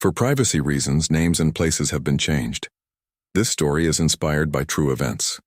For privacy reasons, names and places have been changed. This story is inspired by true events.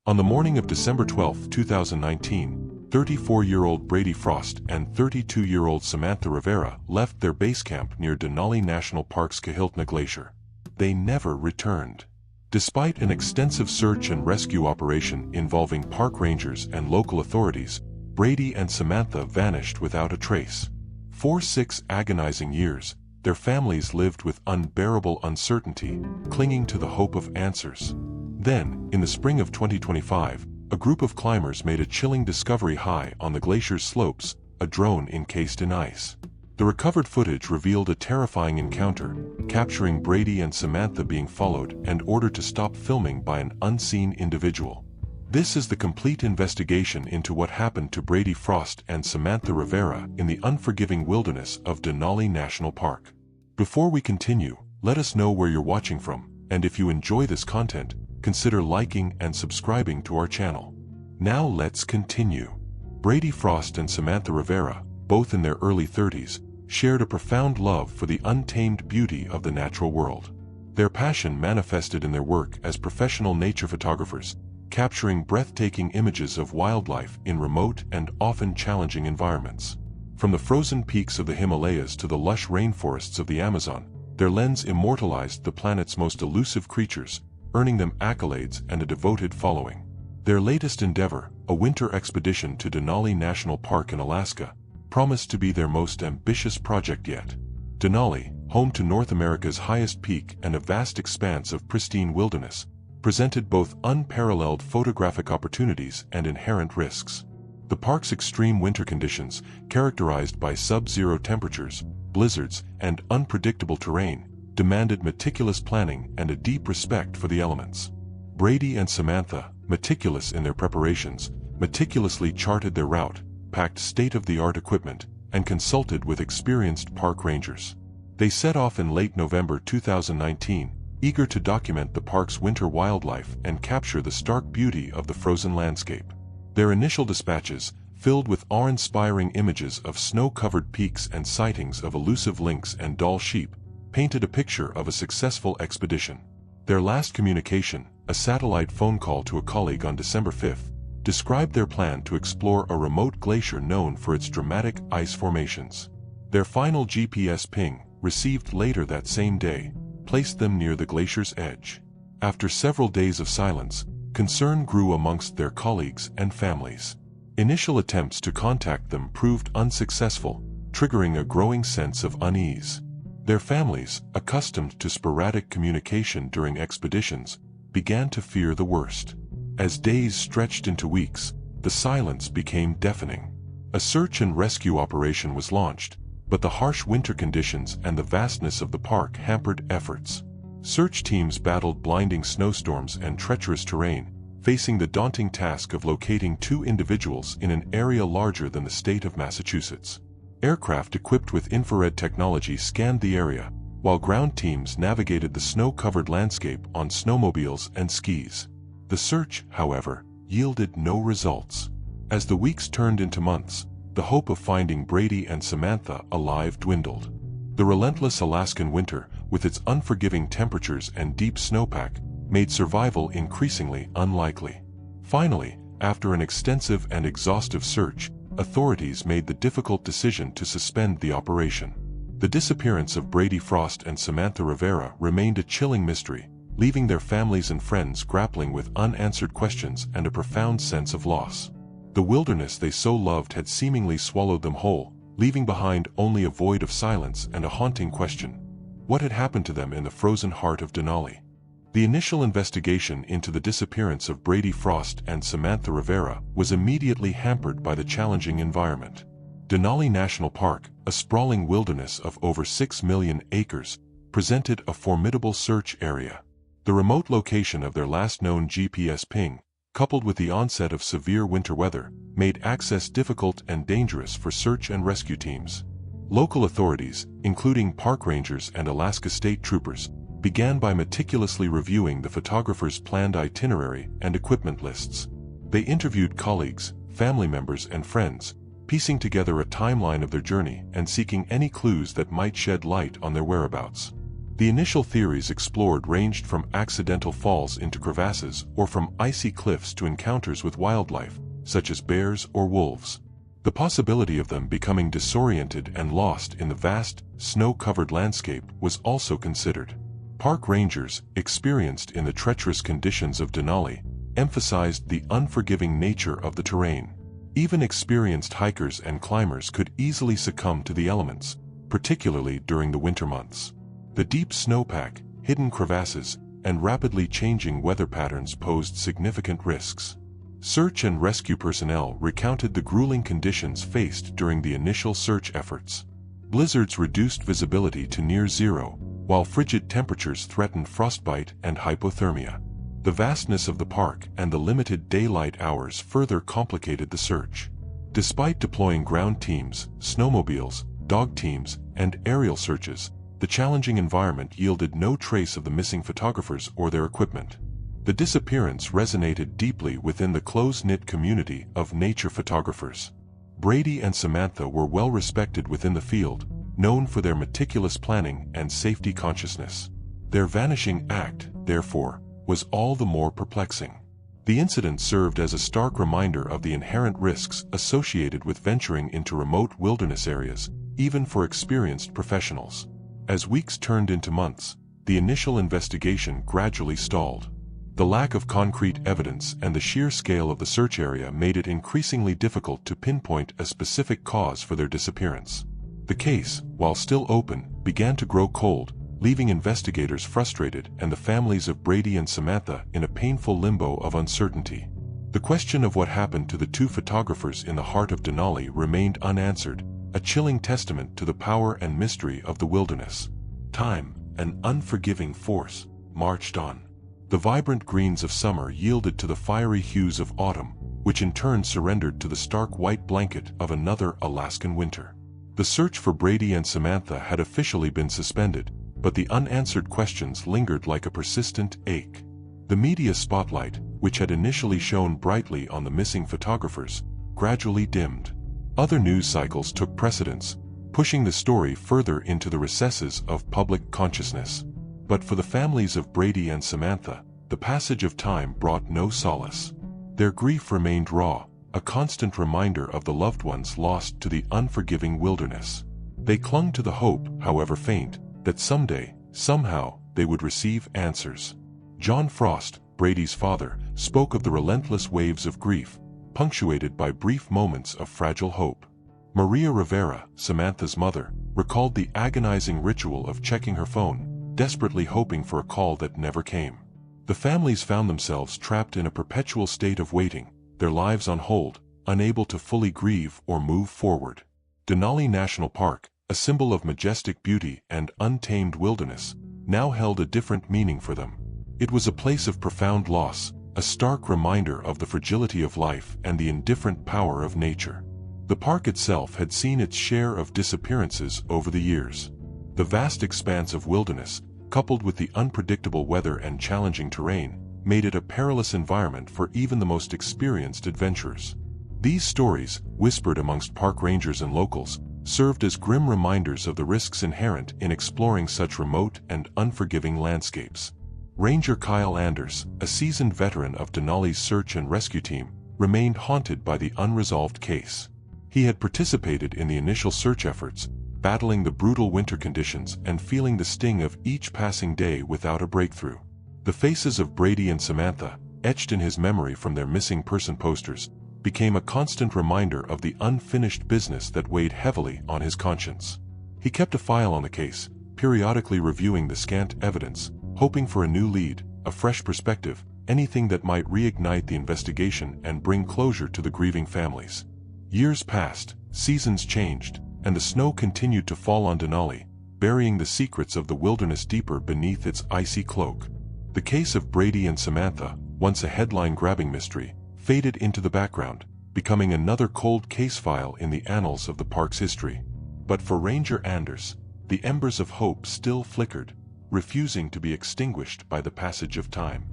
On the morning of December 12, 2019, 34-year-old Brady Frost and 32-year-old Samantha Rivera left their base camp near Denali National Park's Kahiltna Glacier. They never returned. Despite an extensive search and rescue operation involving park rangers and local authorities, Brady and Samantha vanished without a trace. For 6 agonizing years, their families lived with unbearable uncertainty, clinging to the hope of answers. Then, in the spring of 2025, a group of climbers made a chilling discovery high on the glacier's slopes, a drone encased in ice. The recovered footage revealed a terrifying encounter, capturing Brady and Samantha being followed and ordered to stop filming by an unseen individual. This is the complete investigation into what happened to Brady Frost and Samantha Rivera in the unforgiving wilderness of Denali National Park. Before we continue, let us know where you're watching from, and if you enjoy this content, consider liking and subscribing to our channel. Now let's continue. Brady Frost and Samantha Rivera, both in their early 30s, shared a profound love for the untamed beauty of the natural world. Their passion manifested in their work as professional nature photographers, capturing breathtaking images of wildlife in remote and often challenging environments. From the frozen peaks of the Himalayas to the lush rainforests of the Amazon, their lens immortalized the planet's most elusive creatures, earning them accolades and a devoted following. Their latest endeavor, a winter expedition to Denali National Park in Alaska, promised to be their most ambitious project yet. Denali, home to North America's highest peak and a vast expanse of pristine wilderness, presented both unparalleled photographic opportunities and inherent risks. The park's extreme winter conditions, characterized by sub-zero temperatures, blizzards, and unpredictable terrain, demanded meticulous planning and a deep respect for the elements. Brady and Samantha, meticulous in their preparations, meticulously charted their route, packed state-of-the-art equipment, and consulted with experienced park rangers. They set off in late November 2019, eager to document the park's winter wildlife and capture the stark beauty of the frozen landscape. Their initial dispatches, filled with awe-inspiring images of snow-covered peaks and sightings of elusive lynx and Dall sheep, painted a picture of a successful expedition. Their last communication, a satellite phone call to a colleague on December 5, described their plan to explore a remote glacier known for its dramatic ice formations. Their final GPS ping, received later that same day, placed them near the glacier's edge. After several days of silence, concern grew amongst their colleagues and families. Initial attempts to contact them proved unsuccessful, triggering a growing sense of unease. Their families, accustomed to sporadic communication during expeditions, began to fear the worst. As days stretched into weeks, the silence became deafening. A search and rescue operation was launched, but the harsh winter conditions and the vastness of the park hampered efforts. Search teams battled blinding snowstorms and treacherous terrain, facing the daunting task of locating 2 individuals in an area larger than the state of Massachusetts. Aircraft equipped with infrared technology scanned the area, while ground teams navigated the snow-covered landscape on snowmobiles and skis. The search, however, yielded no results. As the weeks turned into months, the hope of finding Brady and Samantha alive dwindled. The relentless Alaskan winter, with its unforgiving temperatures and deep snowpack, made survival increasingly unlikely. Finally, after an extensive and exhaustive search, authorities made the difficult decision to suspend the operation. The disappearance of Brady Frost and Samantha Rivera remained a chilling mystery, leaving their families and friends grappling with unanswered questions and a profound sense of loss. The wilderness they so loved had seemingly swallowed them whole, leaving behind only a void of silence and a haunting question: what had happened to them in the frozen heart of Denali? The initial investigation into the disappearance of Brady Frost and Samantha Rivera was immediately hampered by the challenging environment. Denali National Park, a sprawling wilderness of over 6 million acres, presented a formidable search area. The remote location of their last known GPS ping, coupled with the onset of severe winter weather, made access difficult and dangerous for search and rescue teams. Local authorities, including park rangers and Alaska State Troopers, began by meticulously reviewing the photographer's planned itinerary and equipment lists. They interviewed colleagues, family members, and friends, piecing together a timeline of their journey and seeking any clues that might shed light on their whereabouts. The initial theories explored ranged from accidental falls into crevasses or from icy cliffs to encounters with wildlife, such as bears or wolves. The possibility of them becoming disoriented and lost in the vast, snow-covered landscape was also considered. Park rangers, experienced in the treacherous conditions of Denali, emphasized the unforgiving nature of the terrain. Even experienced hikers and climbers could easily succumb to the elements, particularly during the winter months. The deep snowpack, hidden crevasses, and rapidly changing weather patterns posed significant risks. Search and rescue personnel recounted the grueling conditions faced during the initial search efforts. Blizzards reduced visibility to near zero, while frigid temperatures threatened frostbite and hypothermia. The vastness of the park and the limited daylight hours further complicated the search. Despite deploying ground teams, snowmobiles, dog teams, and aerial searches, the challenging environment yielded no trace of the missing photographers or their equipment. The disappearance resonated deeply within the close-knit community of nature photographers. Brady and Samantha were well respected within the field, known for their meticulous planning and safety consciousness. Their vanishing act, therefore, was all the more perplexing. The incident served as a stark reminder of the inherent risks associated with venturing into remote wilderness areas, even for experienced professionals. As weeks turned into months, the initial investigation gradually stalled. The lack of concrete evidence and the sheer scale of the search area made it increasingly difficult to pinpoint a specific cause for their disappearance. The case, while still open, began to grow cold, leaving investigators frustrated and the families of Brady and Samantha in a painful limbo of uncertainty. The question of what happened to the two photographers in the heart of Denali remained unanswered, a chilling testament to the power and mystery of the wilderness. Time, an unforgiving force, marched on. The vibrant greens of summer yielded to the fiery hues of autumn, which in turn surrendered to the stark white blanket of another Alaskan winter. The search for Brady and Samantha had officially been suspended, but the unanswered questions lingered like a persistent ache. The media spotlight, which had initially shone brightly on the missing photographers, gradually dimmed. Other news cycles took precedence, pushing the story further into the recesses of public consciousness. But for the families of Brady and Samantha, the passage of time brought no solace. Their grief remained raw, a constant reminder of the loved ones lost to the unforgiving wilderness. They clung to the hope, however faint, that someday, somehow, they would receive answers. John Frost, Brady's father, spoke of the relentless waves of grief, punctuated by brief moments of fragile hope. Maria Rivera, Samantha's mother, recalled the agonizing ritual of checking her phone, desperately hoping for a call that never came. The families found themselves trapped in a perpetual state of waiting, their lives on hold, unable to fully grieve or move forward. Denali National Park, a symbol of majestic beauty and untamed wilderness, now held a different meaning for them. It was a place of profound loss, a stark reminder of the fragility of life and the indifferent power of nature. The park itself had seen its share of disappearances over the years. The vast expanse of wilderness, coupled with the unpredictable weather and challenging terrain, made it a perilous environment for even the most experienced adventurers. These stories, whispered amongst park rangers and locals, served as grim reminders of the risks inherent in exploring such remote and unforgiving landscapes. Ranger Kyle Anders, a seasoned veteran of Denali's search and rescue team, remained haunted by the unresolved case. He had participated in the initial search efforts, battling the brutal winter conditions and feeling the sting of each passing day without a breakthrough. The faces of Brady and Samantha, etched in his memory from their missing person posters, became a constant reminder of the unfinished business that weighed heavily on his conscience. He kept a file on the case, periodically reviewing the scant evidence, hoping for a new lead, a fresh perspective, anything that might reignite the investigation and bring closure to the grieving families. Years passed, seasons changed, and the snow continued to fall on Denali, burying the secrets of the wilderness deeper beneath its icy cloak. The case of Brady and Samantha, once a headline-grabbing mystery, faded into the background, becoming another cold case file in the annals of the park's history. But for Ranger Anders, the embers of hope still flickered, refusing to be extinguished by the passage of time.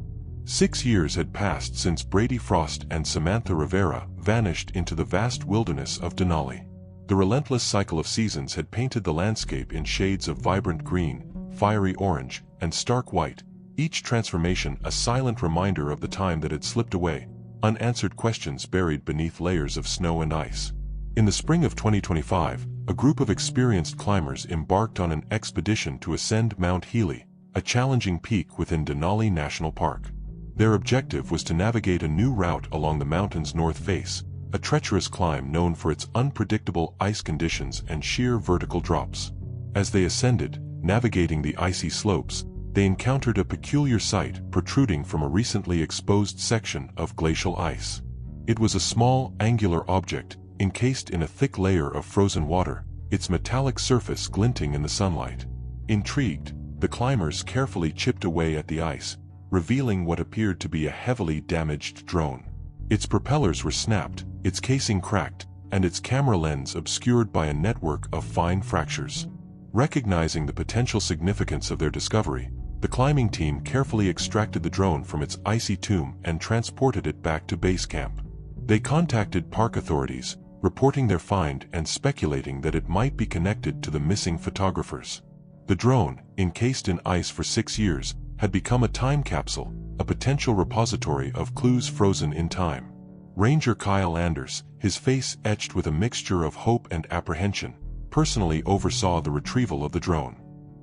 6 years had passed since Brady Frost and Samantha Rivera vanished into the vast wilderness of Denali. The relentless cycle of seasons had painted the landscape in shades of vibrant green, fiery orange, and stark white, each transformation a silent reminder of the time that had slipped away, unanswered questions buried beneath layers of snow and ice. In the spring of 2025, a group of experienced climbers embarked on an expedition to ascend Mount Healy, a challenging peak within Denali National Park. Their objective was to navigate a new route along the mountain's north face, a treacherous climb known for its unpredictable ice conditions and sheer vertical drops. As they ascended, navigating the icy slopes, they encountered a peculiar sight protruding from a recently exposed section of glacial ice. It was a small, angular object, encased in a thick layer of frozen water, its metallic surface glinting in the sunlight. Intrigued, the climbers carefully chipped away at the ice, revealing what appeared to be a heavily damaged drone. Its propellers were snapped, its casing cracked, and its camera lens obscured by a network of fine fractures. Recognizing the potential significance of their discovery, the climbing team carefully extracted the drone from its icy tomb and transported it back to base camp. They contacted park authorities, reporting their find and speculating that it might be connected to the missing photographers. The drone, encased in ice for 6 years, had become a time capsule, a potential repository of clues frozen in time. Ranger Kyle Anders, his face etched with a mixture of hope and apprehension, personally oversaw the retrieval of the drone.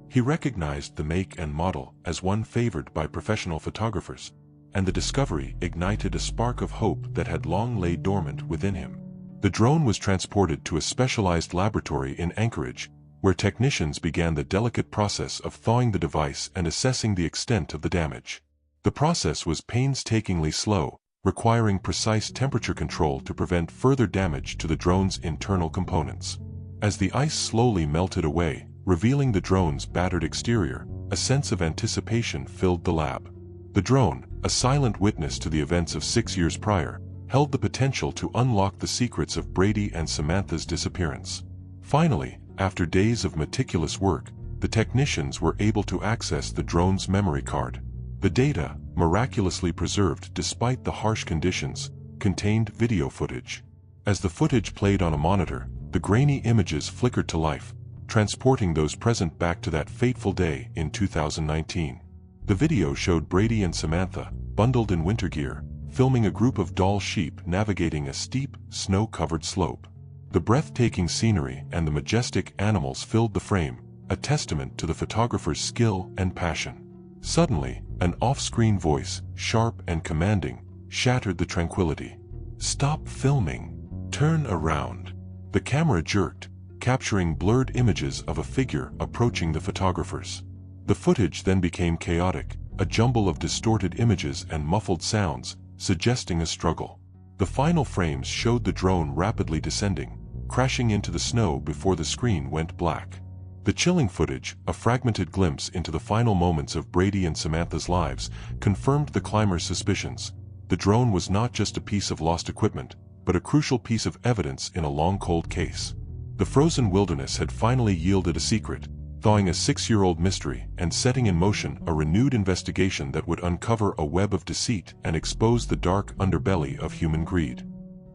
He recognized the make and model as one favored by professional photographers, and the discovery ignited a spark of hope that had long lain dormant within him. The drone was transported to a specialized laboratory in Anchorage, where technicians began the delicate process of thawing the device and assessing the extent of the damage. The process was painstakingly slow, requiring precise temperature control to prevent further damage to the drone's internal components. As the ice slowly melted away, revealing the drone's battered exterior, a sense of anticipation filled the lab. The drone, a silent witness to the events of 6 years prior, held the potential to unlock the secrets of Brady and Samantha's disappearance. Finally, after days of meticulous work, the technicians were able to access the drone's memory card. The data, miraculously preserved despite the harsh conditions, contained video footage. As the footage played on a monitor, the grainy images flickered to life, transporting those present back to that fateful day in 2019. The video showed Brady and Samantha, bundled in winter gear, filming a group of doll sheep navigating a steep, snow-covered slope. The breathtaking scenery and the majestic animals filled the frame, a testament to the photographer's skill and passion. Suddenly, an off-screen voice, sharp and commanding, shattered the tranquility. "Stop filming. Turn around." The camera jerked, capturing blurred images of a figure approaching the photographers. The footage then became chaotic, a jumble of distorted images and muffled sounds, suggesting a struggle. The final frames showed the drone rapidly descending, crashing into the snow before the screen went black. The chilling footage, a fragmented glimpse into the final moments of Brady and Samantha's lives, confirmed the climbers' suspicions. The drone was not just a piece of lost equipment, but a crucial piece of evidence in a long-cold case. The frozen wilderness had finally yielded a secret, thawing a 6-year-old mystery and setting in motion a renewed investigation that would uncover a web of deceit and expose the dark underbelly of human greed.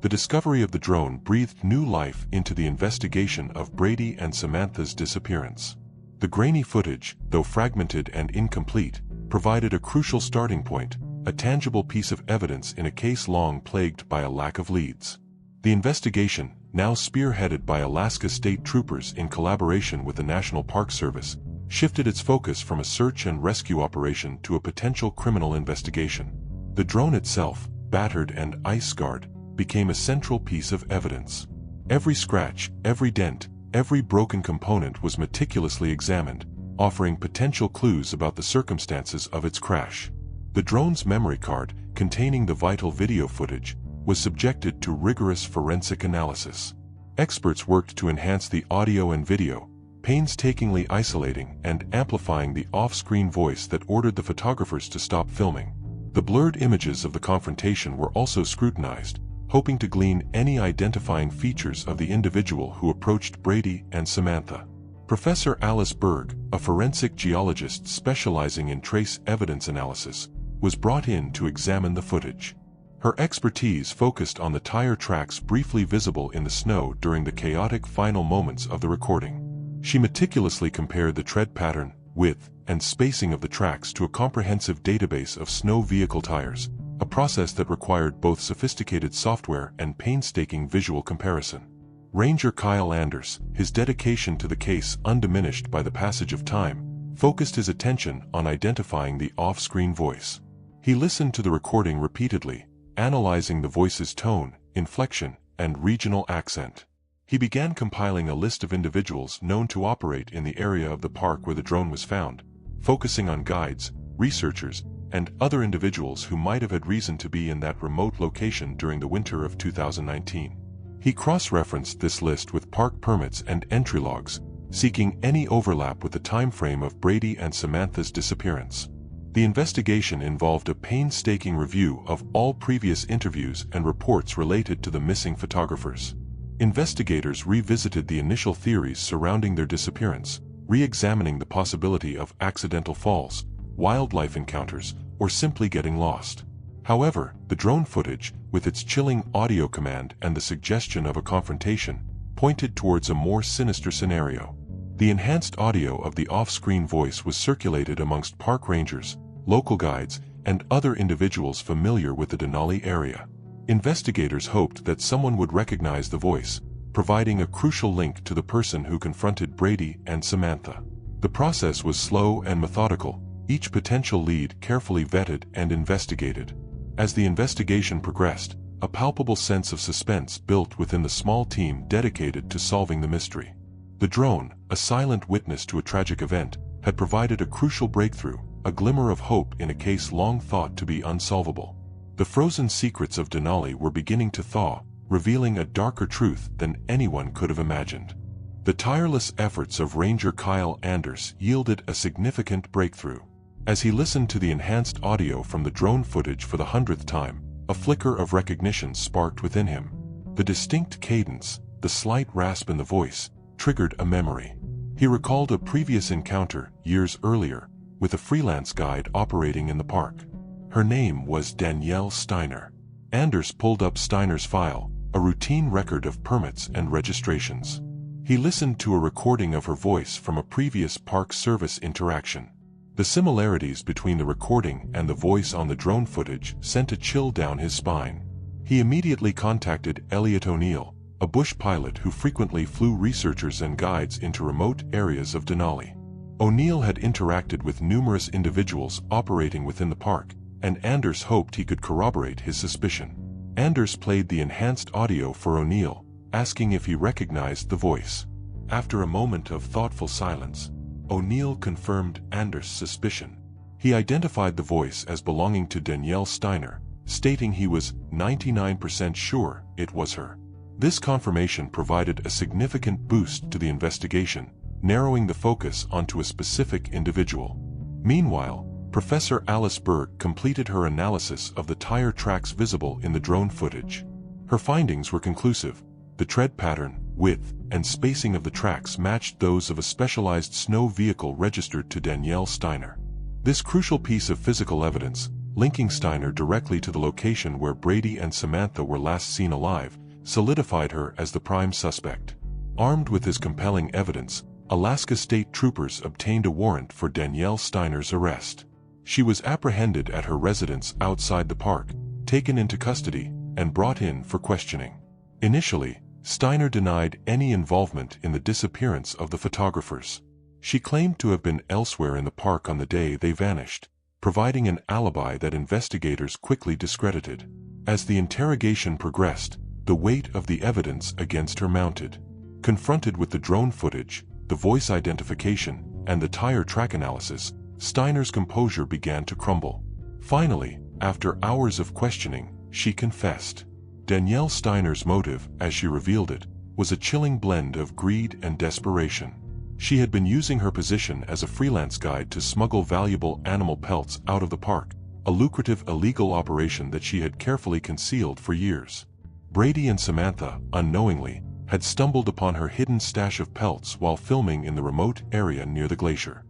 The discovery of the drone breathed new life into the investigation of Brady and Samantha's disappearance. The grainy footage, though fragmented and incomplete, provided a crucial starting point, a tangible piece of evidence in a case long plagued by a lack of leads. The investigation, now spearheaded by Alaska State Troopers in collaboration with the National Park Service, shifted its focus from a search and rescue operation to a potential criminal investigation. The drone itself, battered and ice-scarred, became a central piece of evidence. Every scratch, every dent, every broken component was meticulously examined, offering potential clues about the circumstances of its crash. The drone's memory card, containing the vital video footage, was subjected to rigorous forensic analysis. Experts worked to enhance the audio and video, painstakingly isolating and amplifying the off-screen voice that ordered the photographers to stop filming. The blurred images of the confrontation were also scrutinized, hoping to glean any identifying features of the individual who approached Brady and Samantha. Professor Alice Berg, a forensic geologist specializing in trace evidence analysis, was brought in to examine the footage. Her expertise focused on the tire tracks briefly visible in the snow during the chaotic final moments of the recording. She meticulously compared the tread pattern, width, and spacing of the tracks to a comprehensive database of snow vehicle tires, a process that required both sophisticated software and painstaking visual comparison. Ranger Kyle Anders, his dedication to the case undiminished by the passage of time, focused his attention on identifying the off-screen voice. He listened to the recording repeatedly, analyzing the voice's tone, inflection, and regional accent. He began compiling a list of individuals known to operate in the area of the park where the drone was found, focusing on guides, researchers, and other individuals who might have had reason to be in that remote location during the winter of 2019. He cross-referenced this list with park permits and entry logs, seeking any overlap with the time frame of Brady and Samantha's disappearance. The investigation involved a painstaking review of all previous interviews and reports related to the missing photographers. Investigators revisited the initial theories surrounding their disappearance, re-examining the possibility of accidental falls, wildlife encounters, or simply getting lost. However, the drone footage, with its chilling audio command and the suggestion of a confrontation, pointed towards a more sinister scenario. The enhanced audio of the off-screen voice was circulated amongst park rangers, local guides, and other individuals familiar with the Denali area. Investigators hoped that someone would recognize the voice, providing a crucial link to the person who confronted Brady and Samantha. The process was slow and methodical, each potential lead carefully vetted and investigated. As the investigation progressed, a palpable sense of suspense built within the small team dedicated to solving the mystery. The drone, a silent witness to a tragic event, had provided a crucial breakthrough, a glimmer of hope in a case long thought to be unsolvable. The frozen secrets of Denali were beginning to thaw, revealing a darker truth than anyone could have imagined. The tireless efforts of Ranger Kyle Anders yielded a significant breakthrough. As he listened to the enhanced audio from the drone footage for the 100th time, a flicker of recognition sparked within him. The distinct cadence, the slight rasp in the voice, triggered a memory. He recalled a previous encounter, years earlier, with a freelance guide operating in the park. Her name was Danielle Steiner. Anders pulled up Steiner's file, a routine record of permits and registrations. He listened to a recording of her voice from a previous Park Service interaction. The similarities between the recording and the voice on the drone footage sent a chill down his spine. He immediately contacted Elliot O'Neill, a bush pilot who frequently flew researchers and guides into remote areas of Denali. O'Neill had interacted with numerous individuals operating within the park, and Anders hoped he could corroborate his suspicion. Anders played the enhanced audio for O'Neill, asking if he recognized the voice. After a moment of thoughtful silence, O'Neill confirmed Anders' suspicion. He identified the voice as belonging to Danielle Steiner, stating he was 99% sure it was her. This confirmation provided a significant boost to the investigation, narrowing the focus onto a specific individual. Meanwhile, Professor Alice Berg completed her analysis of the tire tracks visible in the drone footage. Her findings were conclusive. The tread pattern, width, and spacing of the tracks matched those of a specialized snow vehicle registered to Danielle Steiner. This crucial piece of physical evidence, linking Steiner directly to the location where Brady and Samantha were last seen alive, solidified her as the prime suspect. Armed with this compelling evidence, Alaska State Troopers obtained a warrant for Danielle Steiner's arrest. She was apprehended at her residence outside the park, taken into custody, and brought in for questioning. Initially, Steiner denied any involvement in the disappearance of the photographers. She claimed to have been elsewhere in the park on the day they vanished, providing an alibi that investigators quickly discredited. As the interrogation progressed, the weight of the evidence against her mounted. Confronted with the drone footage, the voice identification, and the tire track analysis, Steiner's composure began to crumble. Finally, after hours of questioning, she confessed. Danielle Steiner's motive, as she revealed it, was a chilling blend of greed and desperation. She had been using her position as a freelance guide to smuggle valuable animal pelts out of the park, a lucrative illegal operation that she had carefully concealed for years. Brady and Samantha, unknowingly, had stumbled upon her hidden stash of pelts while filming in the remote area near the glacier.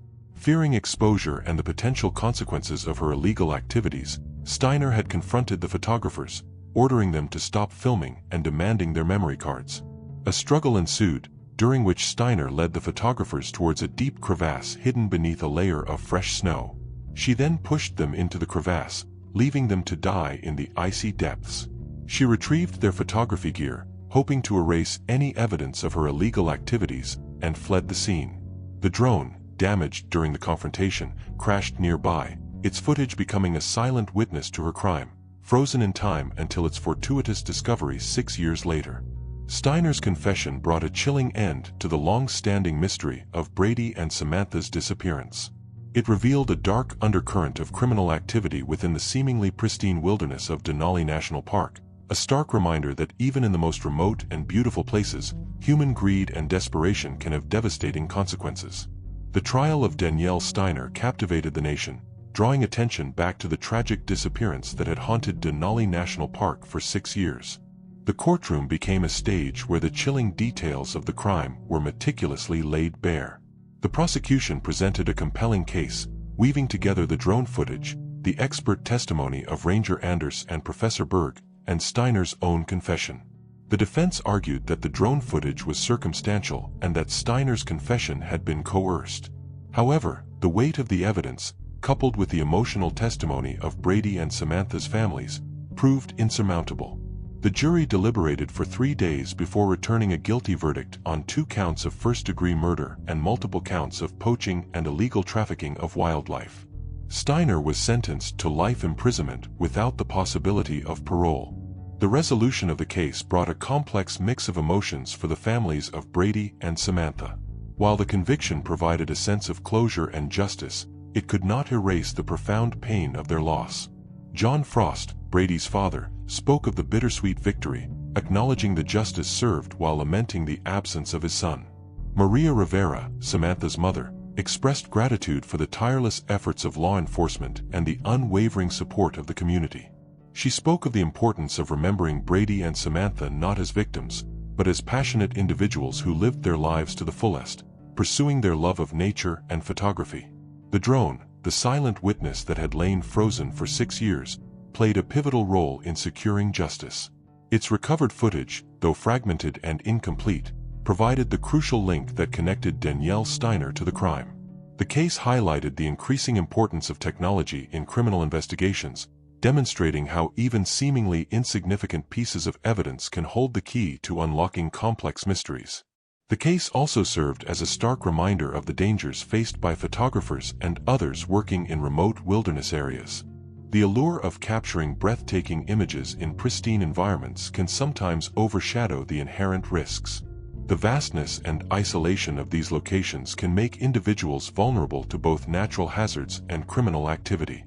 Fearing exposure and the potential consequences of her illegal activities, Steiner had confronted the photographers, ordering them to stop filming and demanding their memory cards. A struggle ensued, during which Steiner led the photographers towards a deep crevasse hidden beneath a layer of fresh snow. She then pushed them into the crevasse, leaving them to die in the icy depths. She retrieved their photography gear, hoping to erase any evidence of her illegal activities, and fled the scene. The drone, damaged during the confrontation, crashed nearby, its footage becoming a silent witness to her crime, frozen in time until its fortuitous discovery 6 years later. Steiner's confession brought a chilling end to the long-standing mystery of Brady and Samantha's disappearance. It revealed a dark undercurrent of criminal activity within the seemingly pristine wilderness of Denali National Park, a stark reminder that even in the most remote and beautiful places, human greed and desperation can have devastating consequences. The trial of Danielle Steiner captivated the nation, drawing attention back to the tragic disappearance that had haunted Denali National Park for 6 years. The courtroom became a stage where the chilling details of the crime were meticulously laid bare. The prosecution presented a compelling case, weaving together the drone footage, the expert testimony of Ranger Anders and Professor Berg, and Steiner's own confession. The defense argued that the drone footage was circumstantial and that Steiner's confession had been coerced. However, the weight of the evidence, coupled with the emotional testimony of Brady and Samantha's families, proved insurmountable. The jury deliberated for 3 days before returning a guilty verdict on 2 counts of first-degree murder and multiple counts of poaching and illegal trafficking of wildlife. Steiner was sentenced to life imprisonment without the possibility of parole. The resolution of the case brought a complex mix of emotions for the families of Brady and Samantha. While the conviction provided a sense of closure and justice, it could not erase the profound pain of their loss. John Frost, Brady's father, spoke of the bittersweet victory, acknowledging the justice served while lamenting the absence of his son. Maria Rivera, Samantha's mother, expressed gratitude for the tireless efforts of law enforcement and the unwavering support of the community. She spoke of the importance of remembering Brady and Samantha not as victims, but as passionate individuals who lived their lives to the fullest, pursuing their love of nature and photography. The drone, the silent witness that had lain frozen for 6 years, played a pivotal role in securing justice. Its recovered footage, though fragmented and incomplete, provided the crucial link that connected Danielle Steiner to the crime. The case highlighted the increasing importance of technology in criminal investigations, demonstrating how even seemingly insignificant pieces of evidence can hold the key to unlocking complex mysteries. The case also served as a stark reminder of the dangers faced by photographers and others working in remote wilderness areas. The allure of capturing breathtaking images in pristine environments can sometimes overshadow the inherent risks. The vastness and isolation of these locations can make individuals vulnerable to both natural hazards and criminal activity.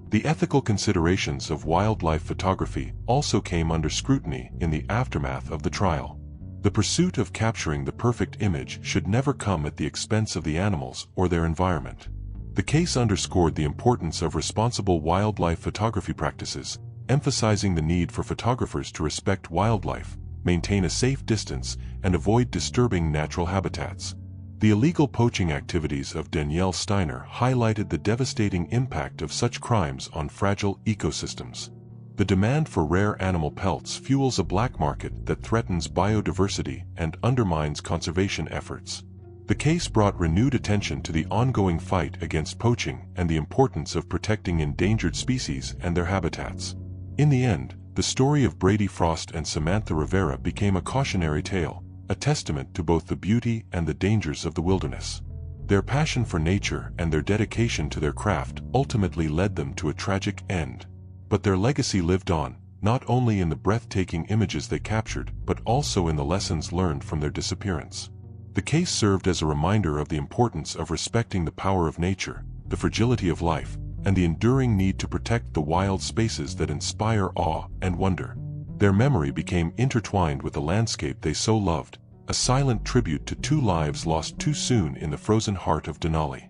The ethical considerations of wildlife photography also came under scrutiny in the aftermath of the trial. The pursuit of capturing the perfect image should never come at the expense of the animals or their environment. The case underscored the importance of responsible wildlife photography practices, emphasizing the need for photographers to respect wildlife, maintain a safe distance, and avoid disturbing natural habitats. The illegal poaching activities of Danielle Steiner highlighted the devastating impact of such crimes on fragile ecosystems. The demand for rare animal pelts fuels a black market that threatens biodiversity and undermines conservation efforts. The case brought renewed attention to the ongoing fight against poaching and the importance of protecting endangered species and their habitats. In the end, the story of Brady Frost and Samantha Rivera became a cautionary tale, a testament to both the beauty and the dangers of the wilderness. Their passion for nature and their dedication to their craft ultimately led them to a tragic end. But their legacy lived on, not only in the breathtaking images they captured, but also in the lessons learned from their disappearance. The case served as a reminder of the importance of respecting the power of nature, the fragility of life, and the enduring need to protect the wild spaces that inspire awe and wonder. Their memory became intertwined with the landscape they so loved, a silent tribute to 2 lives lost too soon in the frozen heart of Denali.